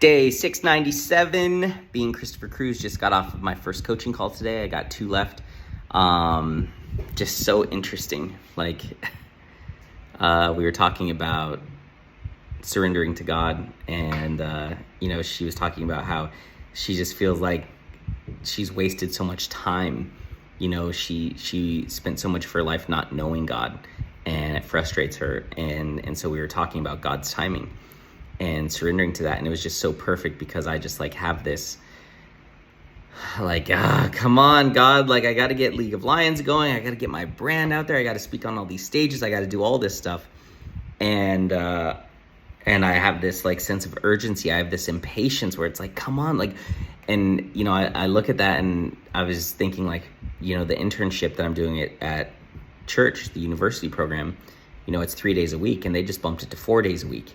Day 697, being Christopher Cruz, just got off of my first coaching call today. I got 2 left. Just so interesting. Like, we were talking about surrendering to God, and, she was talking about how she just feels like she's wasted so much time. She spent so much of her life not knowing God, and it frustrates her. And so we were talking about God's timing and surrendering to that, and it was just so perfect because I just have this come on, God, I got to get League of Lions going, I got to get my brand out there, I got to speak on all these stages, I got to do all this stuff, and I have this sense of urgency, I have this impatience where it's come on, I look at that, and I was thinking the internship that I'm doing at church, the university program, it's 3 days a week, and they just bumped it to 4 days a week.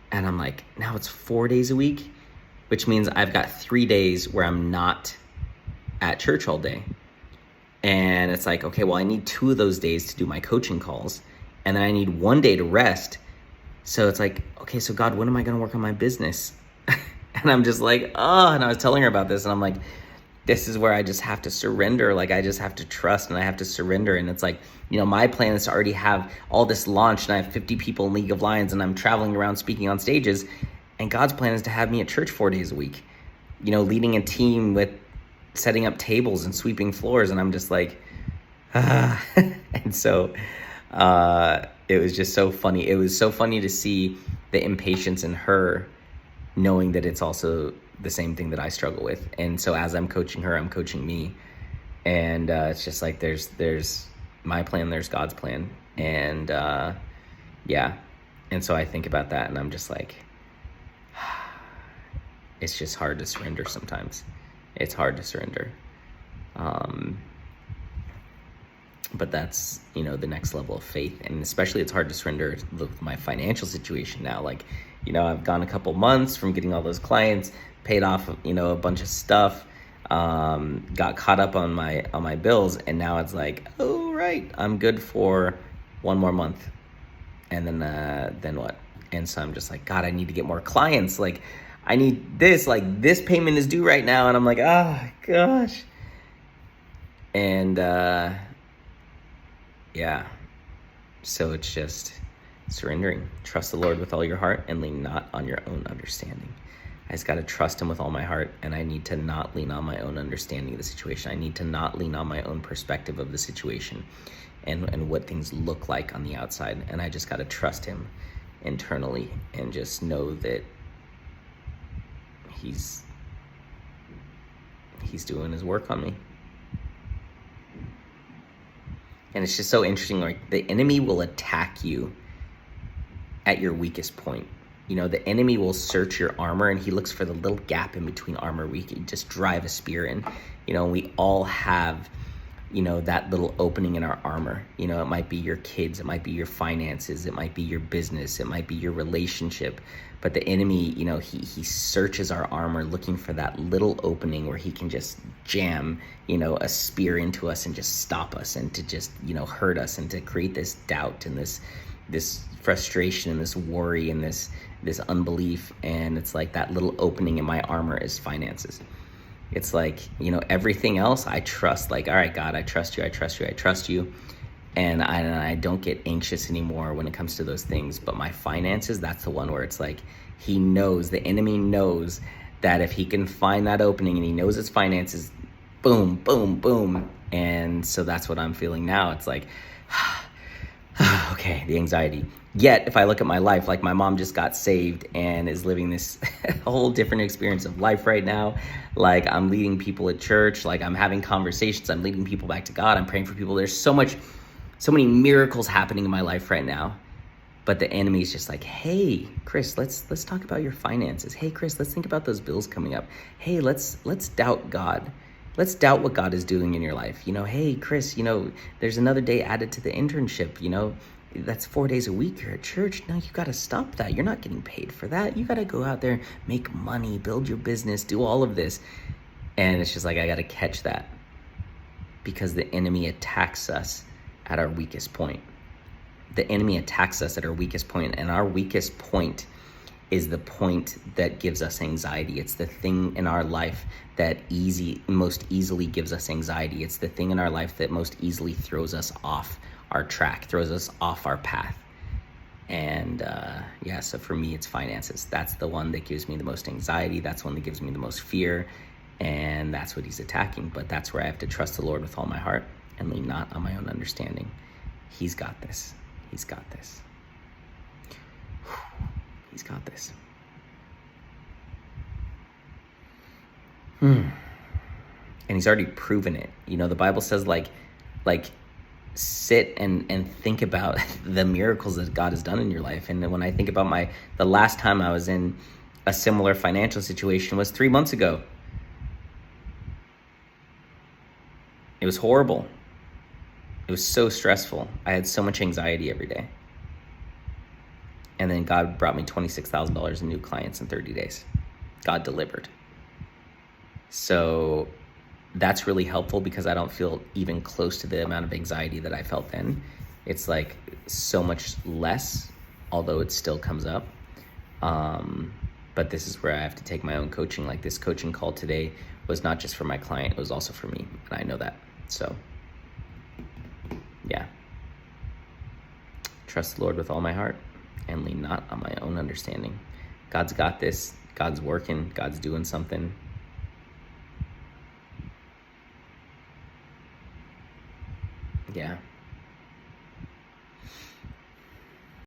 And I'm now it's 4 days a week, which means I've got 3 days where I'm not at church all day. And it's okay, well, I need 2 of those days to do my coaching calls. And then I need 1 day to rest. So it's okay, so God, when am I going to work on my business? And I'm just and I was telling her about this, and I'm this is where I just have to surrender. I just have to trust, and I have to surrender. And it's my plan is to already have all this launched, and I have 50 people in League of Lions, and I'm traveling around speaking on stages. And God's plan is to have me at church 4 days a week, leading a team with setting up tables and sweeping floors. And I'm just and so it was just so funny. It was so funny to see the impatience in her, knowing that it's also the same thing that I struggle with. And so as I'm coaching her, I'm coaching me. And it's just there's my plan, there's God's plan. And And so I think about that, and I'm just it's just hard to surrender sometimes. It's hard to surrender. But that's, the next level of faith. And especially it's hard to surrender with my financial situation now. I've gone a couple months from getting all those clients, paid off, a bunch of stuff, got caught up on my bills, and now it's oh, right, I'm good for 1 more month. And then what? And so I'm just God, I need to get more clients. I need this, this payment is due right now. And I'm oh gosh. And so it's just surrendering. Trust the Lord with all your heart and lean not on your own understanding. I just got to trust him with all my heart, and I need to not lean on my own understanding of the situation. I need to not lean on my own perspective of the situation and what things look like on the outside. And I just got to trust him internally and just know that he's doing his work on me. And it's just so interesting, the enemy will attack you at your weakest point. The enemy will search your armor, and he looks for the little gap in between armor where he can just drive a spear in. We all have, that little opening in our armor. It might be your kids, it might be your finances, it might be your business, it might be your relationship. But the enemy, he searches our armor looking for that little opening where he can just jam, a spear into us and just stop us, and to just, hurt us, and to create this doubt and this frustration and this worry and this unbelief. And it's that little opening in my armor is finances. It's everything else I trust. All right, God, I trust you. And I don't get anxious anymore when it comes to those things. But my finances, that's the one where it's he knows, the enemy knows that if he can find that opening, and he knows it's finances, boom, boom, boom. And so that's what I'm feeling now. It's okay, the anxiety. Yet, if I look at my life, my mom just got saved and is living this whole different experience of life right now. I'm leading people at church, I'm having conversations, I'm leading people back to God, I'm praying for people. There's so many miracles happening in my life right now. But the enemy's just hey, Chris, let's talk about your finances. Hey, Chris, let's think about those bills coming up. Hey, let's doubt God. Let's doubt what God is doing in your life. Hey, Chris, there's another day added to the internship. That's 4 days a week you're at church. No, you got to stop that. You're not getting paid for that. You got to go out there, make money, build your business, do all of this. And it's just I got to catch that, because the enemy attacks us at our weakest point. The enemy attacks us at our weakest point, and our weakest point is the point that gives us anxiety. It's the thing in our life that most easily gives us anxiety. It's the thing in our life that most easily throws us off our track, throws us off our path. And so for me, it's finances. That's the one that gives me the most anxiety. That's one that gives me the most fear. And that's what he's attacking. But that's where I have to trust the Lord with all my heart and lean not on my own understanding. He's got this. He's got this. He's got this. And he's already proven it. You know, the Bible says like sit and think about the miracles that God has done in your life. And when I think about the last time I was in a similar financial situation was 3 months ago. It was horrible. It was so stressful. I had so much anxiety every day. And then God brought me $26,000 in new clients in 30 days. God delivered. So that's really helpful because I don't feel even close to the amount of anxiety that I felt then. It's like so much less, although it still comes up. But this is where I have to take my own coaching. Like this coaching call today was not just for my client, it was also for me. And I know that. So, yeah. Trust the Lord with all my heart and lean not on my own understanding. God's got this. God's working. God's doing something.